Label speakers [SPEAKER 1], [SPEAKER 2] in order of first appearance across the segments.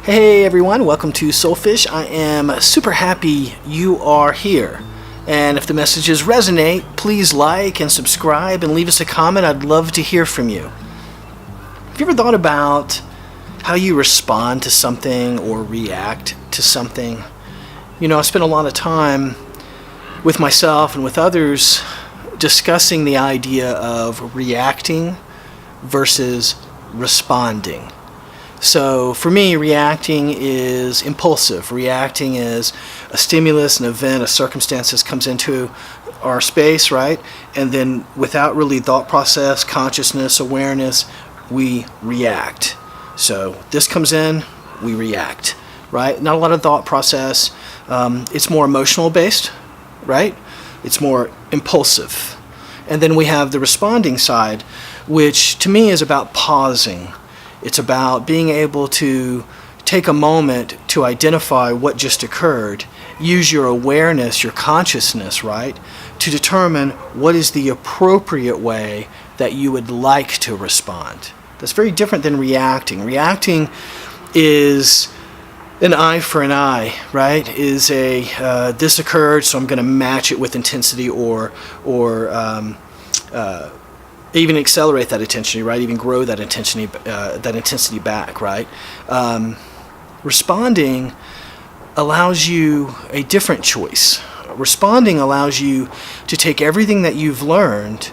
[SPEAKER 1] Hey everyone, welcome to Soulfish. I am super happy you are here. And if the messages resonate, please like and subscribe and leave us a comment. I'd love to hear from you. Have you ever thought about how you respond to something or react to something? You know, I spent a lot of time with myself and with others discussing the idea of reacting versus responding. So for me, reacting is impulsive. Reacting is a stimulus, an event, a circumstance that comes into our space, right? And then without really thought process, consciousness, awareness, we react. So this comes in, we react, right? Not a lot of thought process. It's more emotional based, right? It's more impulsive. And then we have the responding side, which to me is about pausing. It's about being able to take a moment to identify what just occurred, use your awareness, your consciousness, right, to determine what is the appropriate way that you would like to respond. That's very different than reacting. Reacting is an eye for an eye, right? Is a this occurred, so I'm going to match it with intensity or even accelerate that intensity, right? Even grow that intensity back, right? Responding allows you a different choice. Responding allows you to take everything that you've learned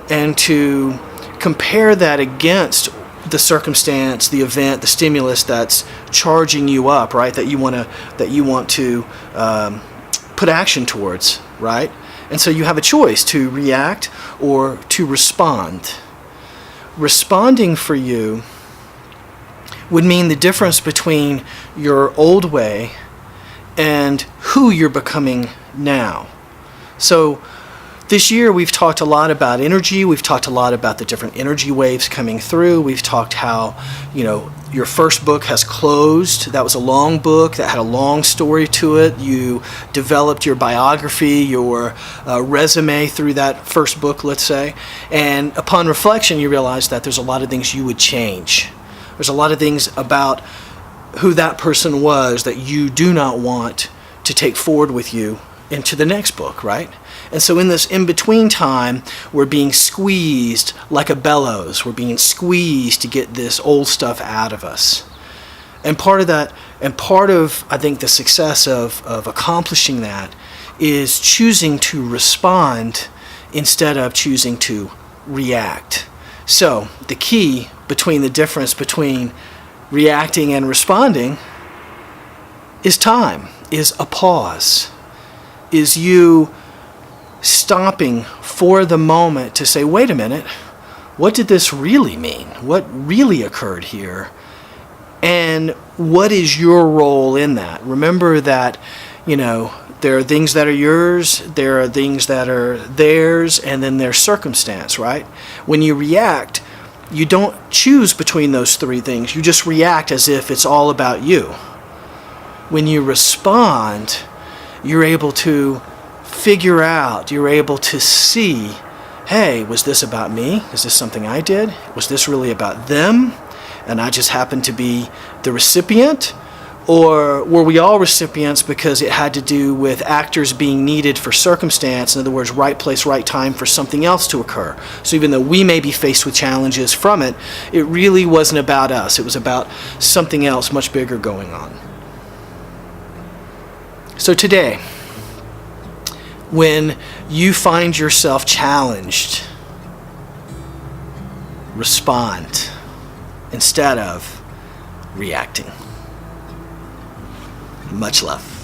[SPEAKER 1] and to compare that against the circumstance, the event, the stimulus that's charging you up, right? That you want to put action towards, right? And so you have a choice to react or to respond. Responding for you would mean the difference between your old way and who you're becoming now. So this year we've talked a lot about energy. We've talked a lot about the different energy waves coming through. We've talked how, your first book has closed. That was a long book that had a long story to it. You developed your biography, your resume through that first book, let's say. And upon reflection, you realize that there's a lot of things you would change. There's a lot of things about who that person was that you do not want to take forward with you into the next book, right? And so in this in-between time, we're being squeezed like a bellows. We're being squeezed to get this old stuff out of us. And part of that, and part of, I think, the success of accomplishing that is choosing to respond instead of choosing to react. So the key between the difference between reacting and responding is time, is a pause, is you stopping for the moment to say, wait a minute, what did this really mean? What really occurred here? And what is your role in that? Remember that, there are things that are yours, there are things that are theirs, and then there's circumstance, right? When you react, you don't choose between those three things. You just react as if it's all about you. When you respond, you're able to figure out, you're able to see, hey, was this about me? Is this something I did? Was this really about them? And I just happened to be the recipient? Or were we all recipients because it had to do with actors being needed for circumstance, in other words, right place, right time for something else to occur? So even though we may be faced with challenges from it, it really wasn't about us. It was about something else much bigger going on. So today, when you find yourself challenged, respond instead of reacting. Much love.